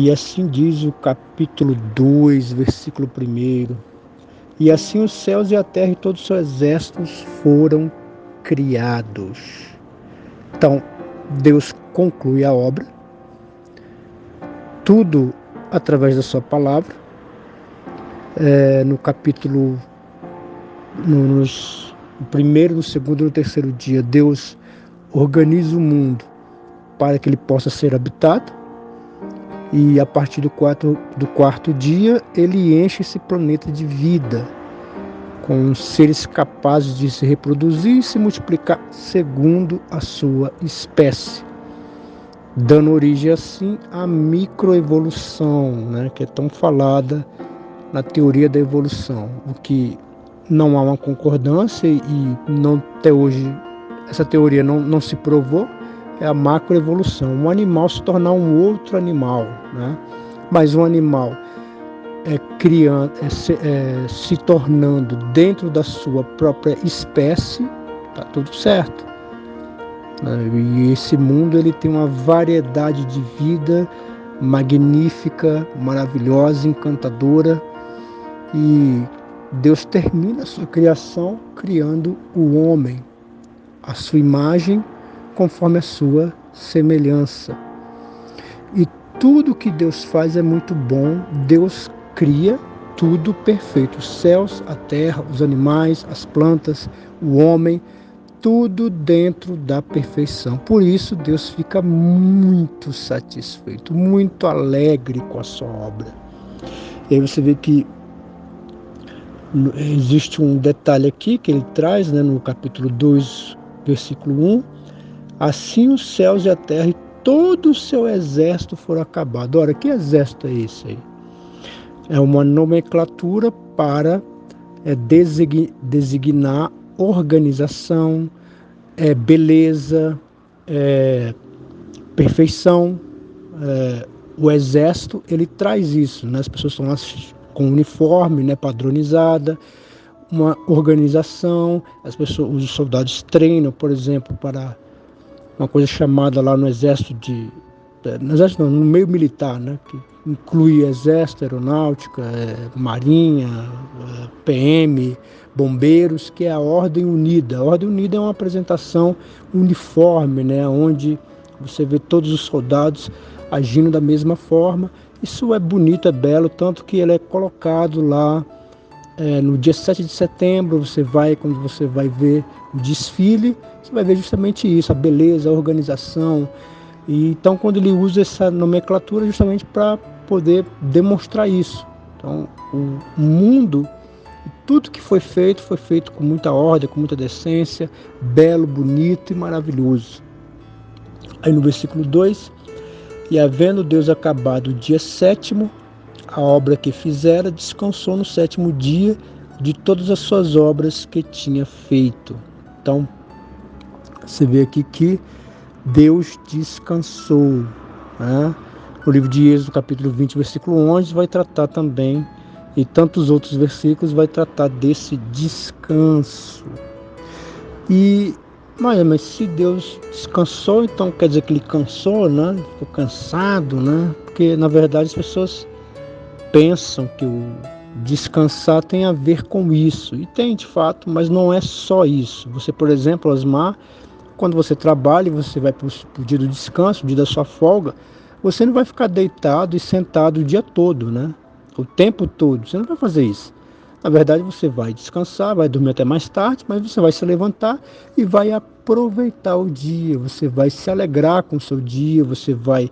E assim diz o capítulo 2, versículo 1. E assim os céus e a terra e todos os seus exércitos foram criados. Então, Deus conclui a obra, tudo através da sua palavra. No capítulo, no primeiro, no segundo e no terceiro dia, Deus organiza o mundo para que ele possa ser habitado. E a partir do quarto dia, ele enche esse planeta de vida, com seres capazes de se reproduzir e se multiplicar segundo a sua espécie, dando origem assim à microevolução, né, que é tão falada na teoria da evolução, o que não há uma concordância e não, até hoje essa teoria não se provou, é a macroevolução, um animal se tornar um outro animal, né? Mas um animal se tornando dentro da sua própria espécie, está tudo certo. E esse mundo ele tem uma variedade de vida magnífica, maravilhosa, encantadora, e Deus termina a sua criação criando o homem, a sua imagem, conforme a sua semelhança. E tudo que Deus faz é muito bom. Deus cria tudo perfeito, os céus, a terra, os animais, as plantas, o homem, tudo dentro da perfeição. Por isso Deus fica muito satisfeito, muito alegre com a sua obra. E aí você vê que existe um detalhe aqui que ele traz, né, no capítulo 2, versículo 1. Assim os céus e a terra e todo o seu exército foram acabados. Ora, que exército é esse aí? É uma nomenclatura para designar organização, beleza, perfeição. O exército, ele traz isso, né? As pessoas estão lá com uniforme, né, padronizada, uma organização, os soldados treinam, por exemplo, para uma coisa chamada lá no exército no meio militar, né, que inclui exército, aeronáutica, marinha, PM, bombeiros, que é a Ordem Unida. A Ordem Unida é uma apresentação uniforme, né, onde você vê todos os soldados agindo da mesma forma. Isso é bonito, é belo, tanto que ele é colocado lá no dia 7 de setembro, quando você vai ver o desfile, você vai ver justamente isso, a beleza, a organização. E então, quando ele usa essa nomenclatura, justamente para poder demonstrar isso. Então, o mundo, tudo que foi feito com muita ordem, com muita decência, belo, bonito e maravilhoso. Aí no versículo 2, e havendo Deus acabado o dia 7º, a obra que fizera, descansou no 7º dia de todas as suas obras que tinha feito. Então, você vê aqui que Deus descansou, né? O livro de Êxodo, capítulo 20, versículo 11, vai tratar também, e tantos outros versículos vai tratar desse descanso. Mas se Deus descansou, então quer dizer que ele cansou, né? Ficou cansado, né? Porque, na verdade, as pessoas pensam que o descansar tem a ver com isso, e tem de fato, mas não é só isso. Você, por exemplo, Osmar, quando você trabalha e você vai para o dia do descanso, o dia da sua folga, você não vai ficar deitado e sentado o dia todo, né? O tempo todo, você não vai fazer isso. Na verdade, você vai descansar, vai dormir até mais tarde, mas você vai se levantar e vai aproveitar o dia, você vai se alegrar com o seu dia, você vai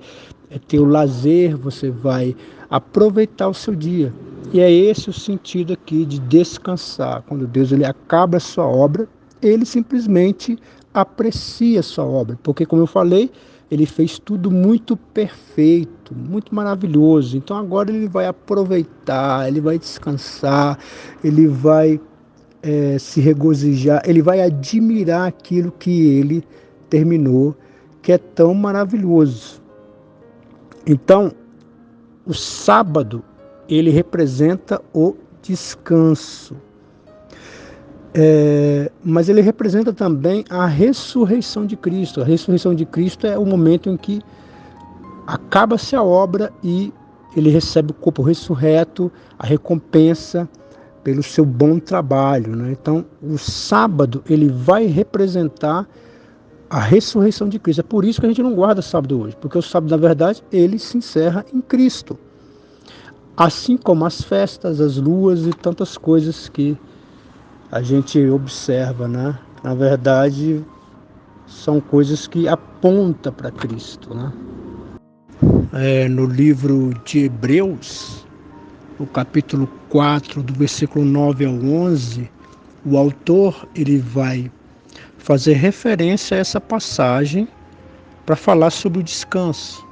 ter o lazer, você vai aproveitar o seu dia. E é esse o sentido aqui de descansar. Quando Deus ele acaba a sua obra, ele simplesmente aprecia a sua obra, porque, como eu falei, ele fez tudo muito perfeito, muito maravilhoso. Então agora ele vai aproveitar, ele vai descansar, ele vai se regozijar, ele vai admirar aquilo que ele terminou, que é tão maravilhoso. Então, o sábado, ele representa o descanso. Mas ele representa também a ressurreição de Cristo. A ressurreição de Cristo é o momento em que acaba-se a obra e ele recebe o corpo ressurreto, a recompensa pelo seu bom trabalho, né? Então, o sábado ele vai representar a ressurreição de Cristo. É por isso que a gente não guarda sábado hoje, porque o sábado, na verdade, ele se encerra em Cristo. Assim como as festas, as luas e tantas coisas que a gente observa, né? Na verdade, são coisas que apontam para Cristo, né? No livro de Hebreus, no capítulo 4, do versículo 9 ao 11, o autor ele vai fazer referência a essa passagem para falar sobre o descanso.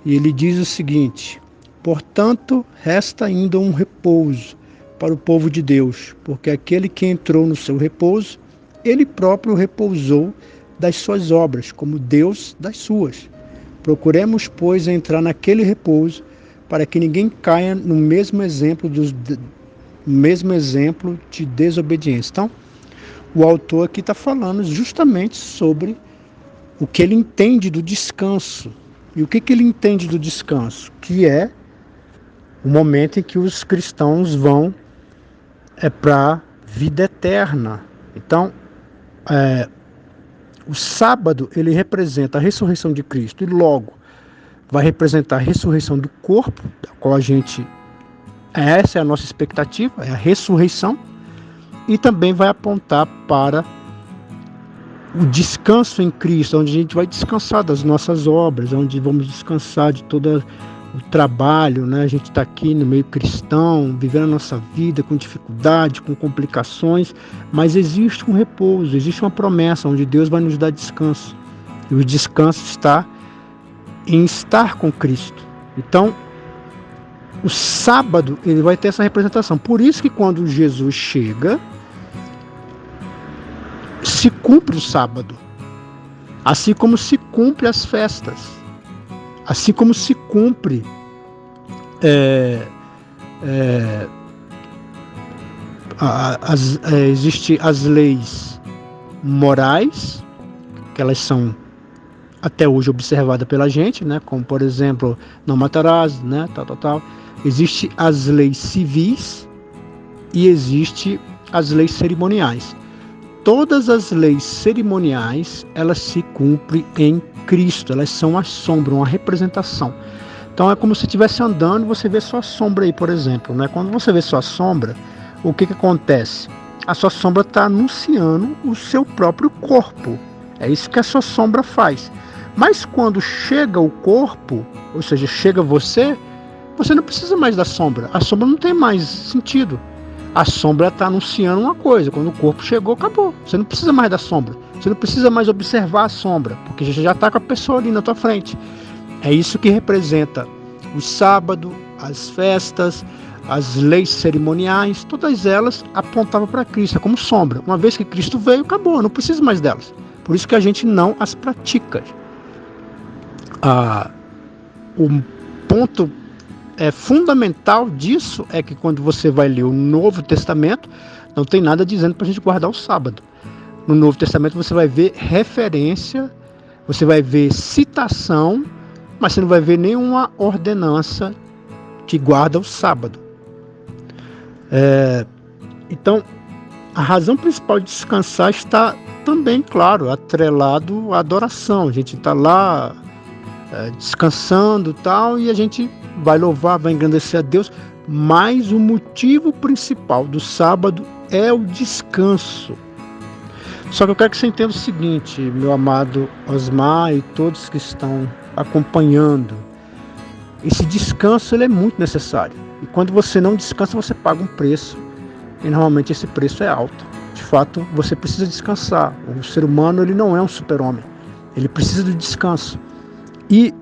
E ele diz o seguinte: portanto, resta ainda um repouso para o povo de Deus, porque aquele que entrou no seu repouso, ele próprio repousou das suas obras, como Deus das suas. Procuremos, pois, entrar naquele repouso, para que ninguém caia no mesmo exemplo de desobediência. Então, o autor aqui está falando justamente sobre o que ele entende do descanso. E o que ele entende do descanso? Que é o momento em que os cristãos vão para a vida eterna. Então, o sábado ele representa a ressurreição de Cristo e logo vai representar a ressurreição do corpo, da qual essa é a nossa expectativa, é a ressurreição, e também vai apontar para o descanso em Cristo, onde a gente vai descansar das nossas obras, onde vamos descansar de todo o trabalho, né? A gente está aqui no meio cristão, vivendo a nossa vida com dificuldade, com complicações, mas existe um repouso, existe uma promessa onde Deus vai nos dar descanso. E o descanso está em estar com Cristo. Então, o sábado ele vai ter essa representação. Por isso que quando Jesus chega, se cumpre o sábado, assim como se cumpre as festas, assim como se cumpre existe as leis morais, que elas são até hoje observadas pela gente, né? Como por exemplo, não matarás, né? Tal. Existem as leis civis e existe as leis cerimoniais. Todas as leis cerimoniais, elas se cumprem em Cristo, elas são a sombra, uma representação. Então é como se estivesse andando e você vê sua sombra aí, por exemplo, né? Quando você vê sua sombra, o que acontece? A sua sombra está anunciando o seu próprio corpo. É isso que a sua sombra faz. Mas quando chega o corpo, ou seja, chega você não precisa mais da sombra. A sombra não tem mais sentido. A sombra está anunciando uma coisa. Quando o corpo chegou, acabou. Você não precisa mais da sombra. Você não precisa mais observar a sombra, porque já está com a pessoa ali na tua frente. É isso que representa o sábado, as festas, as leis cerimoniais. Todas elas apontavam para Cristo, é como sombra. Uma vez que Cristo veio, acabou. Não precisa mais delas. Por isso que a gente não as pratica. O ponto fundamental disso é que quando você vai ler o Novo Testamento, não tem nada dizendo para a gente guardar o sábado. No Novo Testamento você vai ver referência, você vai ver citação, mas você não vai ver nenhuma ordenança que guarda o sábado. Então, a razão principal de descansar está também, claro, atrelado à adoração. A gente está lá descansando e tal, e a gente vai louvar, vai engrandecer a Deus, mas o motivo principal do sábado é o descanso. Só que eu quero que você entenda o seguinte, meu amado Osmar e todos que estão acompanhando, esse descanso ele é muito necessário. E quando você não descansa, você paga um preço, e normalmente esse preço é alto. De fato, você precisa descansar. O ser humano ele não é um super-homem, ele precisa de descanso. E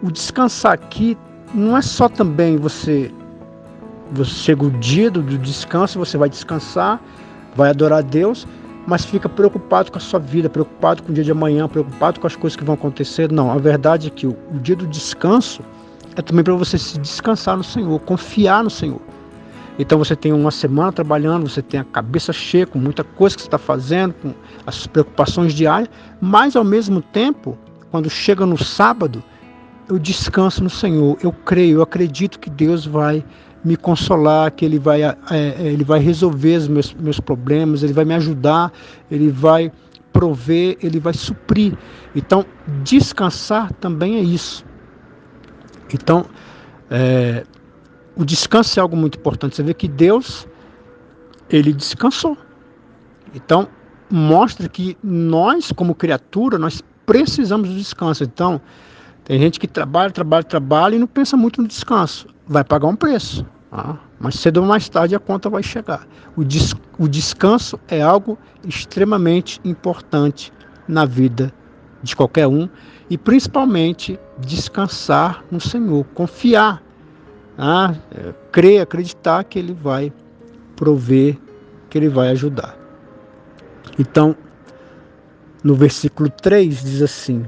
o descansar aqui não é só também você chega o dia do descanso, você vai descansar, vai adorar a Deus, mas fica preocupado com a sua vida, preocupado com o dia de amanhã, preocupado com as coisas que vão acontecer. Não, a verdade é que o dia do descanso é também para você se descansar no Senhor, confiar no Senhor. Então você tem uma semana trabalhando, você tem a cabeça cheia com muita coisa que você está fazendo, com as preocupações diárias, mas ao mesmo tempo, quando chega no sábado, eu descanso no Senhor, eu creio, eu acredito que Deus vai me consolar, que Ele vai resolver os meus problemas, Ele vai me ajudar, Ele vai prover, Ele vai suprir. Então, descansar também é isso. Então, o descanso é algo muito importante. Você vê que Deus, Ele descansou. Então, mostra que nós, como criatura, nós precisamos do descanso. Então, tem gente que trabalha e não pensa muito no descanso. Vai pagar um preço. Mas cedo ou mais tarde a conta vai chegar. O descanso é algo extremamente importante na vida de qualquer um. E principalmente descansar no Senhor. Confiar. Crer, acreditar que Ele vai prover, que Ele vai ajudar. Então, no versículo 3 diz assim: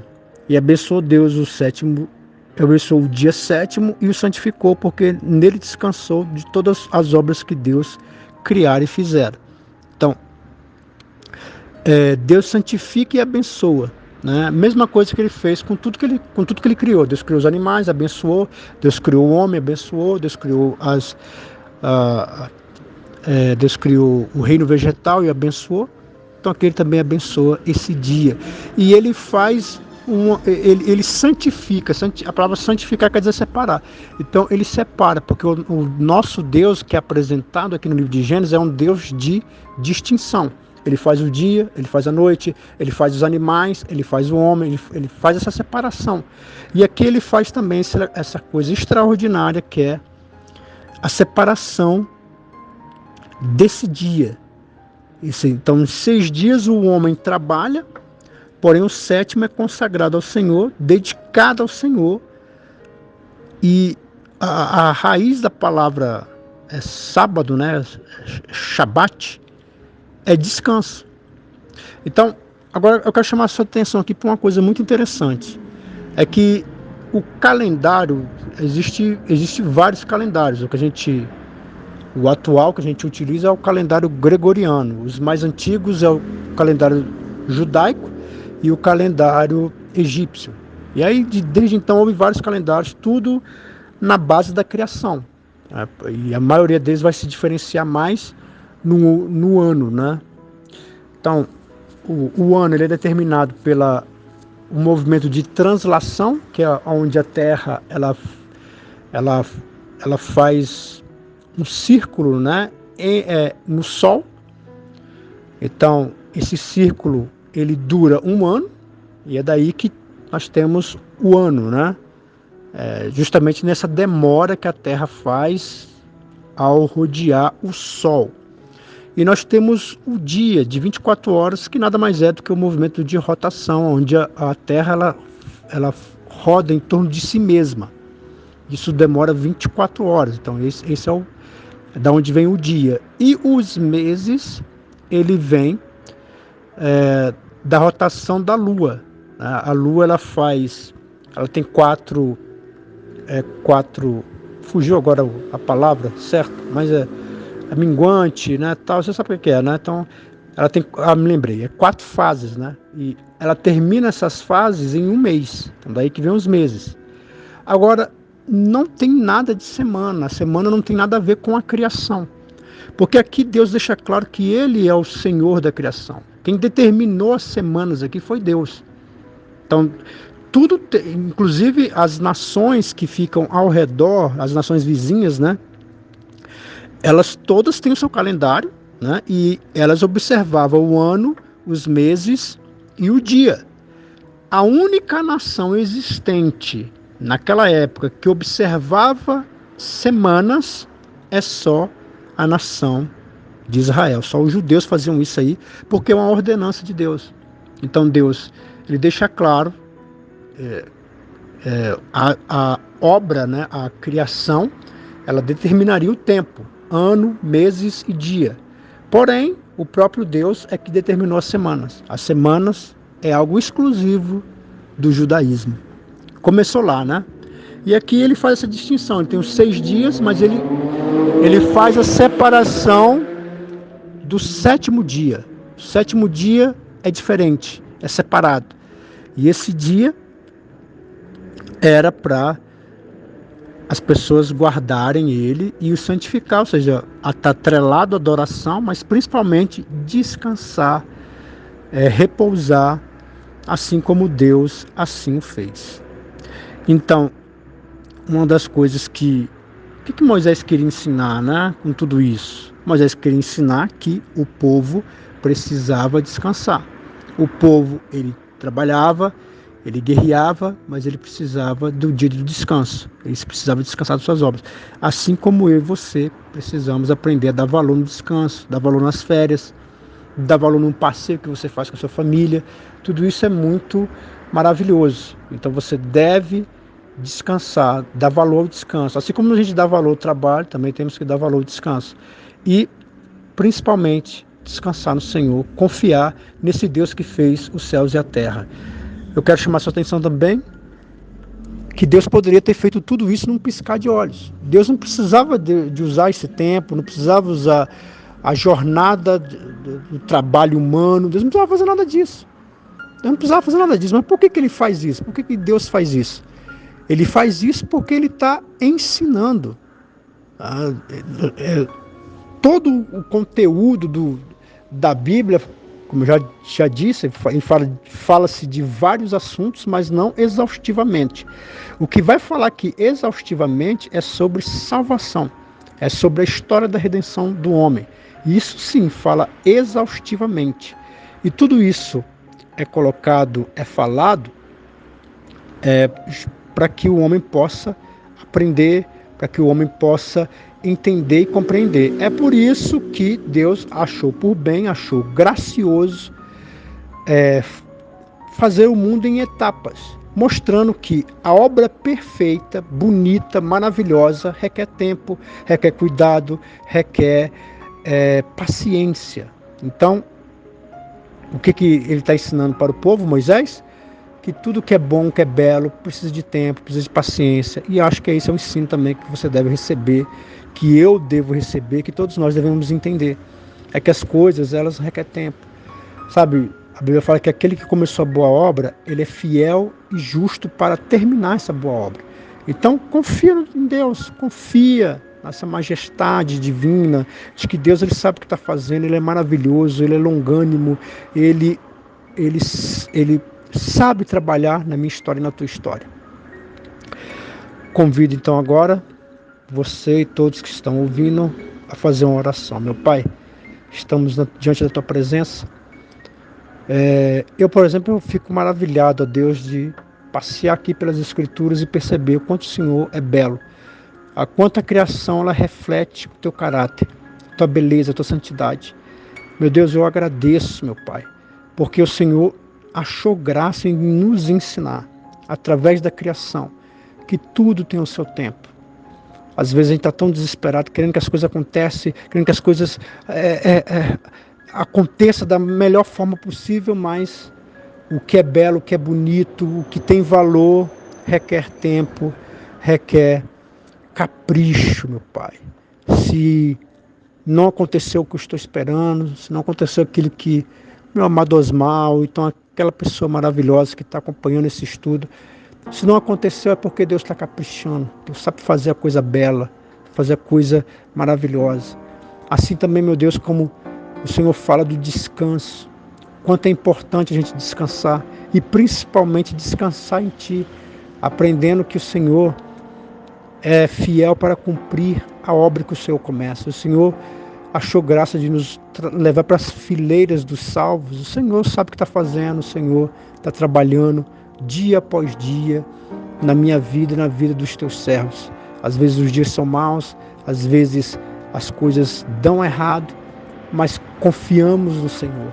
e abençoou Deus abençoou o dia sétimo e o santificou, porque nele descansou de todas as obras que Deus criara e fizera. Então, Deus santifica e abençoa, né? Mesma coisa que Ele fez com tudo que Ele criou. Deus criou os animais, abençoou. Deus criou o homem, abençoou. Deus criou Deus criou o reino vegetal e abençoou. Então aqui Ele também abençoa esse dia. E Ele faz ele santifica. A palavra santificar quer dizer separar. Então Ele separa, porque o nosso Deus, que é apresentado aqui no livro de Gênesis, é um Deus de distinção. Ele faz o dia, Ele faz a noite, Ele faz os animais, Ele faz o homem, Ele faz essa separação. E aqui Ele faz também essa coisa extraordinária, que é a separação desse dia. Então, em 6 dias o homem trabalha, porém o 7º é consagrado ao Senhor, dedicado ao Senhor. E a raiz da palavra é sábado, né? Shabat, é descanso. Então, agora eu quero chamar a sua atenção aqui para uma coisa muito interessante. É que o calendário, existe vários calendários. O atual que a gente utiliza é o calendário gregoriano. Os mais antigos é o calendário judaico e o calendário egípcio. E aí, desde então, houve vários calendários, tudo na base da criação. E a maioria deles vai se diferenciar mais no ano, né? Então, o ano ele é determinado pelo movimento de translação, que é onde a Terra ela faz um círculo, né, no Sol. Então, esse círculo ele dura 1 ano, e é daí que nós temos o ano, né? Justamente nessa demora que a Terra faz ao rodear o Sol. E nós temos o dia de 24 horas, que nada mais é do que o movimento de rotação, onde a Terra ela roda em torno de si mesma. Isso demora 24 horas. Então, esse é da onde vem o dia. E os meses, ele vem da rotação da Lua. A Lua, ela tem quatro, fugiu agora a palavra, certo? Mas é minguante, né, tal, você sabe o que é, né? Então, ela tem, me lembrei, 4 fases, né? E ela termina essas fases em 1 mês. Então, daí que vem os meses. Agora, não tem nada de semana. A semana não tem nada a ver com a criação. Porque aqui Deus deixa claro que Ele é o Senhor da criação. Quem determinou as semanas aqui foi Deus. Então, tudo, inclusive as nações que ficam ao redor, as nações vizinhas, né? Elas todas têm o seu calendário, né? E elas observavam o ano, os meses e o dia. A única nação existente naquela época que observava semanas é só a nação de Israel. Só os judeus faziam isso aí, porque é uma ordenança de Deus. Então Deus, ele deixa claro a obra, né, a criação, ela determinaria o tempo, ano, meses e dia. Porém, o próprio Deus é que determinou as semanas. As semanas é algo exclusivo do judaísmo. Começou lá, né? E aqui ele faz essa distinção. Ele tem os 6 dias, mas ele faz a separação do 7º dia. O 7º dia é diferente, é separado. E esse dia, era para as pessoas guardarem ele e o santificar, ou seja, estar atrelado à adoração, mas principalmente descansar, repousar, assim como Deus assim o fez. Então, uma das coisas que Moisés queria ensinar, né, com tudo isso? Moisés queria ensinar que o povo precisava descansar. O povo, ele trabalhava, ele guerreava, mas ele precisava do dia do descanso. Ele precisava descansar das suas obras. Assim como eu e você precisamos aprender a dar valor no descanso, dar valor nas férias, dar valor num passeio que você faz com a sua família. Tudo isso é muito maravilhoso. Então você deve descansar, dar valor ao descanso. Assim como a gente dá valor ao trabalho, também temos que dar valor ao descanso. E, principalmente, descansar no Senhor, confiar nesse Deus que fez os céus e a terra. Eu quero chamar sua atenção também que Deus poderia ter feito tudo isso num piscar de olhos. Deus não precisava de usar esse tempo, não precisava usar a jornada do trabalho humano. Deus não precisava fazer nada disso. Deus não precisava fazer nada disso. Mas por que ele faz isso? Por que Deus faz isso? Ele faz isso porque ele está ensinando. Todo o conteúdo da Bíblia, como eu já disse, fala-se de vários assuntos, mas não exaustivamente. O que vai falar aqui exaustivamente é sobre salvação, é sobre a história da redenção do homem. Isso sim fala exaustivamente. E tudo isso é colocado, é falado, para que o homem possa aprender, para que o homem possa entender e compreender. É por isso que Deus achou por bem, achou gracioso fazer o mundo em etapas, mostrando que a obra perfeita, bonita, maravilhosa, requer tempo, requer cuidado, requer paciência. Então, o que ele está ensinando para o povo, Moisés? Que tudo que é bom, que é belo, precisa de tempo, precisa de paciência. E acho que esse é um ensino também que você deve receber, que eu devo receber, que todos nós devemos entender. É que as coisas, elas requerem tempo. Sabe, a Bíblia fala que aquele que começou a boa obra, ele é fiel e justo para terminar essa boa obra. Então, confia em Deus, confia nessa majestade divina, de que Deus ele sabe o que está fazendo, ele é maravilhoso, ele é longânimo, ele sabe trabalhar na minha história e na tua história. Convido então agora você e todos que estão ouvindo a fazer uma oração. Meu Pai, estamos diante da tua presença. Eu, por exemplo, eu fico maravilhado, ó Deus, de passear aqui pelas Escrituras e perceber o quanto o Senhor é belo, a quanto a criação ela reflete o teu caráter, a tua beleza, a tua santidade. Meu Deus, eu agradeço, meu Pai, porque o Senhor achou graça em nos ensinar, através da criação, que tudo tem o seu tempo. Às vezes a gente está tão desesperado, querendo que as coisas aconteçam, querendo que as coisas aconteçam da melhor forma possível, mas o que é belo, o que é bonito, o que tem valor, requer tempo, requer capricho, meu Pai. Se não aconteceu o que eu estou esperando, se não aconteceu aquilo que meu amado Osmar, então aquela pessoa maravilhosa que está acompanhando esse estudo, se não aconteceu é porque Deus está caprichando. Deus sabe fazer a coisa bela, fazer a coisa maravilhosa. Assim também, meu Deus, como o Senhor fala do descanso, quanto é importante a gente descansar e principalmente descansar em Ti, aprendendo que o Senhor é fiel para cumprir a obra que o Senhor começa. O Senhor achou graça de nos levar para as fileiras dos salvos. O Senhor sabe o que está fazendo, o Senhor está trabalhando dia após dia na minha vida e na vida dos teus servos. Às vezes os dias são maus, às vezes as coisas dão errado, mas confiamos no Senhor.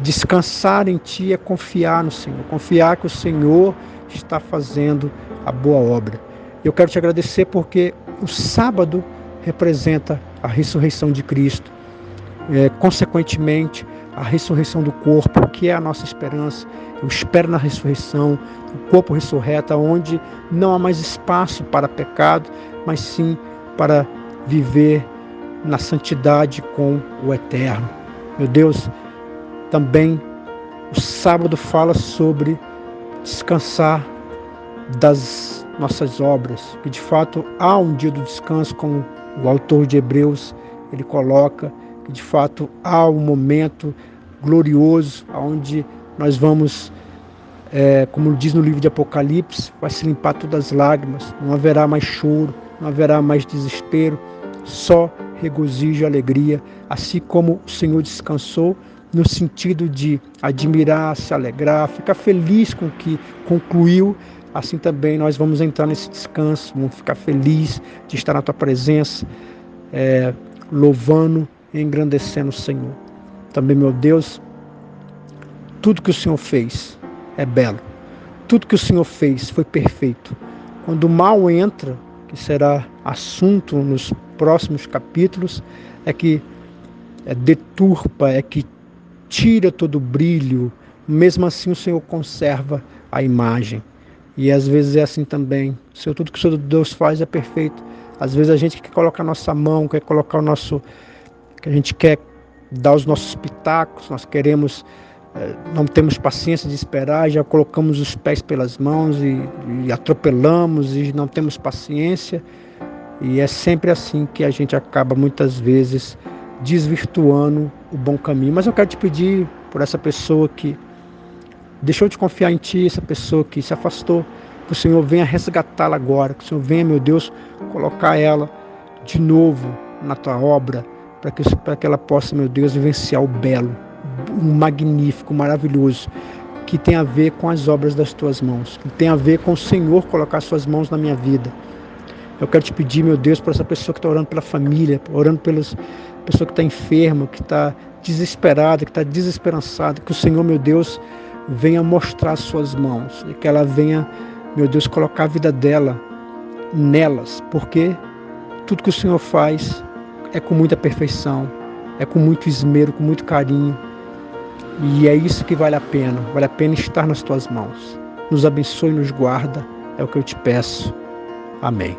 Descansar em Ti é confiar no Senhor, confiar que o Senhor está fazendo a boa obra. Eu quero Te agradecer porque o sábado representa a ressurreição de Cristo, consequentemente a ressurreição do corpo, que é a nossa esperança. Eu espero na ressurreição, o corpo ressurreto, onde não há mais espaço para pecado, mas sim para viver na santidade com o Eterno. Meu Deus, também o sábado fala sobre descansar das nossas obras, que de fato há um dia do descanso, como o autor de Hebreus ele coloca, que de fato há um momento glorioso onde nós vamos, como diz no livro de Apocalipse, vai se limpar todas as lágrimas, não haverá mais choro, não haverá mais desespero, só regozijo e alegria, assim como o Senhor descansou, no sentido de admirar, se alegrar, ficar feliz com o que concluiu, assim também nós vamos entrar nesse descanso, vamos ficar felizes de estar na Tua presença, louvando e engrandecendo o Senhor. Também, meu Deus, tudo que o Senhor fez é belo, tudo que o Senhor fez foi perfeito. Quando o mal entra, que será assunto nos próximos capítulos, é que deturpa, é que tira todo o brilho, mesmo assim o Senhor conserva a imagem. E às vezes é assim também. Tudo que o Senhor Deus faz é perfeito. Às vezes a gente quer colocar a nossa mão, quer colocar que a gente quer dar os nossos pitacos, nós queremos, não temos paciência de esperar, já colocamos os pés pelas mãos e atropelamos e não temos paciência. E é sempre assim que a gente acaba muitas vezes desvirtuando o bom caminho. Mas eu quero te pedir por essa pessoa que deixou de confiar em Ti, essa pessoa que se afastou, que o Senhor venha resgatá-la agora, que o Senhor venha, meu Deus, colocar ela de novo na Tua obra, para que ela possa, meu Deus, vivenciar o belo, o magnífico, o maravilhoso, que tem a ver com as obras das Tuas mãos, que tem a ver com o Senhor colocar Suas mãos na minha vida. Eu quero te pedir, meu Deus, por essa pessoa que está orando pela família, orando pela pessoa que está enferma, que está desesperada, que está desesperançada, que o Senhor, meu Deus, venha mostrar as Suas mãos e que ela venha, meu Deus, colocar a vida dela nelas, porque tudo que o Senhor faz é com muita perfeição, é com muito esmero, com muito carinho, e é isso que vale a pena estar nas Tuas mãos. Nos abençoe e nos guarda, é o que eu te peço. Amém.